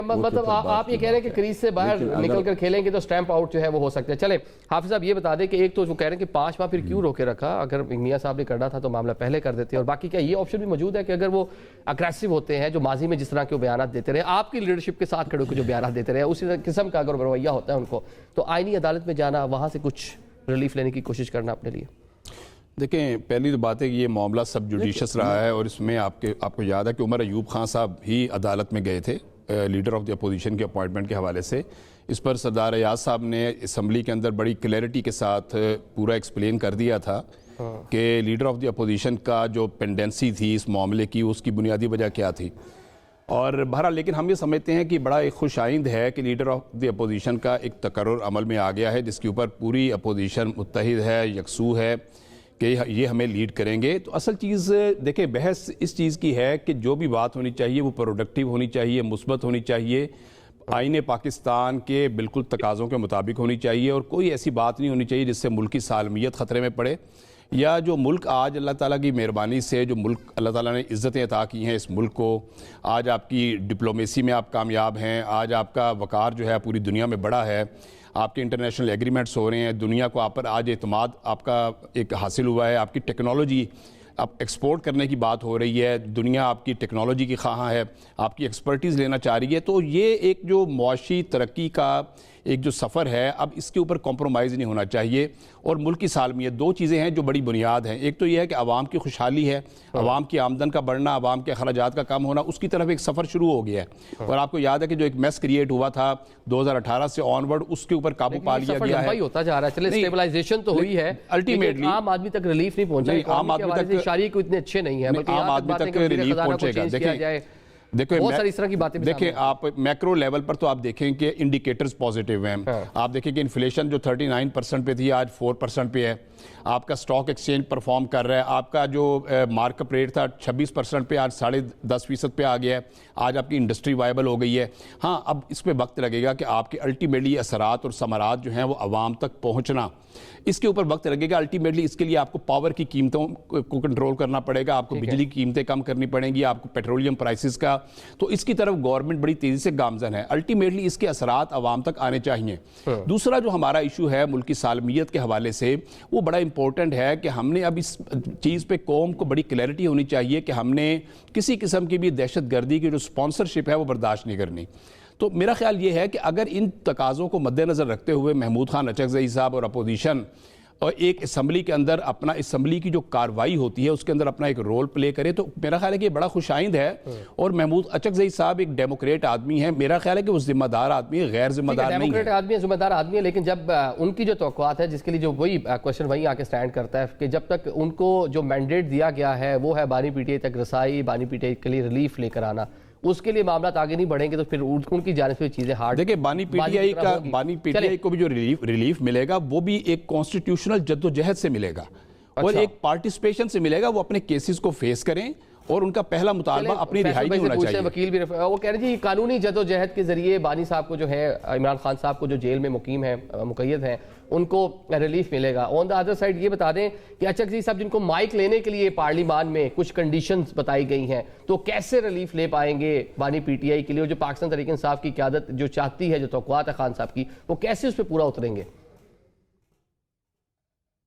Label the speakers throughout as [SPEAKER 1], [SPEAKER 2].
[SPEAKER 1] مطلب آپ یہ کہہ رہے ہیں کہ کریز سے باہر نکل کر کھیلیں گے تو سٹیمپ آؤٹ جو ہے وہ ہو سکتا ہے. چلیں حافظ صاحب یہ بتا دیں کہ ایک تو وہ کہہ رہے ہیں کہ 5 ماہ پھر کیوں روکے رکھا, اگر میاں صاحب نے کرنا تھا تو معاملہ پہلے کر دیتے, اور باقی کیا یہ آپشن بھی موجود ہے کہ اگر وہ اگریسو ہوتے ہیں جو ماضی میں جس طرح کے بیانات دیتے رہے, آپ کی لیڈرشپ کے ساتھ کھڑے ہو کے جو بیانات دیتے رہے, اسی قسم کا اگر رویہ ہوتا ہے ان کو, تو آئینی عدالت میں جانا, وہاں سے کچھ ریلیف لینے کی کوشش کرنا اپنے لیے؟
[SPEAKER 2] دیکھیں پہلی تو بات ہے کہ یہ معاملہ سب جوڈیشس رہا ہے, اور اس میں آپ کو یاد ہے کہ عمر ایوب خان صاحب ہی عدالت میں گئے تھے لیڈر آف دی اپوزیشن کے اپوائنٹمنٹ کے حوالے سے. اس پر سردار ایاز صاحب نے اسمبلی کے اندر بڑی کلیئرٹی کے ساتھ پورا ایکسپلین کر دیا تھا کہ لیڈر آف دی اپوزیشن کا جو پینڈنسی تھی اس معاملے کی, اس کی بنیادی وجہ کیا تھی. اور بہرحال لیکن ہم یہ سمجھتے ہیں کہ بڑا ایک خوش آئند ہے کہ لیڈر آف دی اپوزیشن کا ایک تقرر عمل میں آ گیا ہے, جس کے اوپر پوری اپوزیشن متحد ہے, یکسو ہے کہ یہ ہمیں لیڈ کریں گے. تو اصل چیز دیکھیں بحث اس چیز کی ہے کہ جو بھی بات ہونی چاہیے وہ پروڈکٹیو ہونی چاہیے, مثبت ہونی چاہیے, آئین پاکستان کے بالکل تقاضوں کے مطابق ہونی چاہیے, اور کوئی ایسی بات نہیں ہونی چاہیے جس سے ملک کی سالمیت خطرے میں پڑے, یا جو ملک آج اللہ تعالیٰ کی مہربانی سے جو ملک اللہ تعالیٰ نے عزتیں عطا کی ہیں اس ملک کو, آج آپ کی ڈپلومیسی میں آپ کامیاب ہیں, آج آپ کا وقار جو ہے پوری دنیا میں بڑا ہے, آپ کے انٹرنیشنل ایگریمنٹس ہو رہے ہیں, دنیا کو آپ پر آج اعتماد آپ کا ایک حاصل ہوا ہے, آپ کی ٹیکنالوجی اب ایکسپورٹ کرنے کی بات ہو رہی ہے, دنیا آپ کی ٹیکنالوجی کی خواہاں ہے, آپ کی ایکسپرٹیز لینا چاہ رہی ہے. تو یہ ایک جو معاشی ترقی کا ایک جو سفر ہے, اب اس کے اوپر کمپرومائز نہیں ہونا چاہیے. اور ملک کی سالمیت, دو چیزیں ہیں جو بڑی بنیاد ہیں. ایک تو یہ ہے کہ عوام کی خوشحالی ہے, عوام کی آمدن کا بڑھنا, عوام کے اخراجات کا کم ہونا, اس کی طرف ایک سفر شروع ہو گیا ہے. اور آپ کو یاد ہے کہ جو ایک میس کریٹ ہوا تھا 2018 سے آن ورڈ, اس کے اوپر قابو پا لیا گیا ہے.
[SPEAKER 1] ہوتا جا رہا ہے, چلے اسٹیبلائزیشن تو ہوئی ہے,
[SPEAKER 2] الٹیمیٹلی
[SPEAKER 1] عام آدمی تک ریلیف نہیں پہنچا.
[SPEAKER 2] عام آدمی تک
[SPEAKER 1] اشاریے کو اتنے اچھے نہیں ہیں,
[SPEAKER 2] عام آدمی تک ریلیف پہنچے گا.
[SPEAKER 1] بہت ساری اس طرح کی باتیں
[SPEAKER 2] دیکھیں آپ میکرو لیول پر تو آپ دیکھیں کہ انڈیکیٹرز پوزیٹیو ہیں. آپ دیکھیں کہ انفلیشن جو 39% پہ تھی آج 4% پہ ہے, آپ کا سٹاک ایکسچینج پرفارم کر رہا ہے, آپ کا جو مارک اپ ریٹ تھا 26% پہ آج 10.5% پہ آ گیا ہے, آج آپ کی انڈسٹری وائبل ہو گئی ہے. ہاں اب اس پہ وقت لگے گا کہ آپ کے الٹیمیٹلی اثرات اور ثمرات جو ہیں وہ عوام تک پہنچنا, اس کے اوپر وقت لگے گا. الٹیمیٹلی اس کے لیے آپ کو پاور کی قیمتوں کو کنٹرول کرنا پڑے گا, آپ کو بجلی کی قیمتیں کم کرنی پڑیں گی, آپ کو پیٹرولیم پرائسز کا, تو اس کی طرف گورنمنٹ بڑی تیزی سے گامزن ہے. الٹیمیٹلی اس کے اثرات عوام تک آنے چاہیے. دوسرا جو ہمارا ایشو ہے ملک کی سالمیت کے حوالے سے, وہ بڑا امپورٹنٹ ہے کہ ہم نے اب اس چیز پہ قوم کو بڑی کلیئرٹی ہونی چاہیے کہ ہم نے کسی قسم کی بھی دہشت گردی کی جو سپانسرشپ ہے وہ برداشت نہیں کرنی. تو میرا خیال یہ ہے کہ اگر ان تقاضوں کو مد نظر رکھتے ہوئے محمود خان اچکزئی صاحب اور اپوزیشن اور ایک اسمبلی کے اندر اپنا اسمبلی کی جو کاروائی ہوتی ہے اس کے اندر اپنا ایک رول پلے کرے, تو میرا خیال ہے کہ یہ بڑا خوش آئند ہے. اور محمود اچکزئی صاحب ایک ڈیموکریٹ آدمی ہیں, میرا خیال ہے کہ وہ ذمہ دار آدمی ہے, غیر ذمہ دار نہیں ہے.
[SPEAKER 1] ڈیموکریٹ آدمی ہے, ذمہ دار آدمی ہے, لیکن جب ان کی جو توقعات ہے جس کے لیے جو وہی کوشچن وہیں آ کے سٹینڈ کرتا ہے کہ جب تک ان کو جو مینڈیٹ دیا گیا ہے وہ ہے بانی پی ٹی آئی تک رسائی, بانی پی ٹی آئی کے لیے ریلیف لے کر آنا, اس کے لیے معاملات آگے نہیں بڑھیں گے تو پھر ان کی جانب سے چیزیں ہارڈ.
[SPEAKER 2] دیکھیں بانی پی ٹی آئی کو بھی جو ریلیف ملے گا وہ بھی ایک کانسٹیٹیوشنل جدوجہد سے ملے گا, اور ایک پارٹیسپیشن سے ملے گا. وہ اپنے کیسز کو فیس کریں, اور ان کا پہلا مطالبہ اپنی رہائی نہیں ہونا چاہیے.
[SPEAKER 1] وکیل بھی وہ کہہ رہے ہیں قانونی جدوجہد کے ذریعے بانی صاحب کو جو ہے, عمران خان صاحب کو جو جیل میں مقیم ہیں, مقید ہیں, ان کو ریلیف ملے گا. آن دا ادر سائڈ یہ بتا دیں کہ اچکزئی صاحب جن کو مائک لینے کے لیے پارلیمان میں کچھ کنڈیشنز بتائی گئی ہیں, تو کیسے ریلیف لے پائیں گے بانی پی ٹی آئی کے لیے, جو پاکستان تحریک انصاف کی قیادت جو چاہتی ہے, جو توقعات ہے خان صاحب کی, وہ کیسے اس پہ پورا اتریں گے؟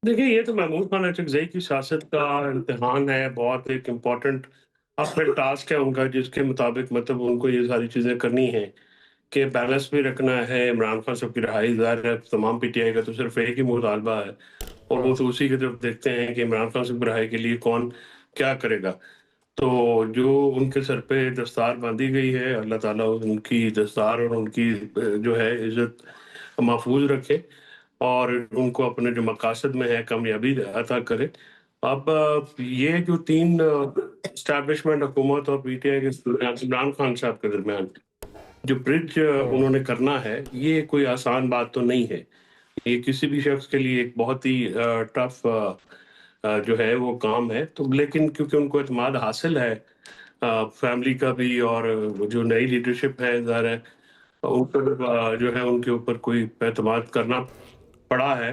[SPEAKER 3] دیکھیں یہ تو محمود خان اچکزئی کی سیاست کا امتحان ہے, بہت ایک امپورٹنٹ اپنا ٹاسک ہے ان کا, جس کے مطابق مطلب ان کو یہ ساری چیزیں کرنی ہیں کہ بیلنس بھی رکھنا ہے. عمران خان صاحب کی رہائی ظاہر ہے تمام پی ٹی آئی کا تو صرف ایک ہی مطالبہ ہے, اور وہ تو اسی کی طرف دیکھتے ہیں کہ عمران خان صاحب کی رہائی کے لیے کون کیا کرے گا. تو جو ان کے سر پہ دستار باندھی گئی ہے, اللہ تعالیٰ ان کی دستار اور ان کی جو ہے عزت محفوظ رکھے, اور ان کو اپنے جو مقاصد میں ہے کامیابی عطا کرے. اب یہ جو 3 اسٹیبلشمنٹ حکومت اور پی ٹی آئی کے درمیان, عمران خان صاحب کے درمیان جو برج انہوں نے کرنا ہے, یہ کوئی آسان بات تو نہیں ہے. یہ کسی بھی شخص کے لیے ایک بہت ہی ٹف جو ہے وہ کام ہے. تو لیکن کیونکہ ان کو اعتماد حاصل ہے فیملی کا بھی, اور جو نئی لیڈرشپ ہے ظاہر ہے ان پر جو ہے ان کے اوپر کوئی اعتماد کرنا پڑا ہے,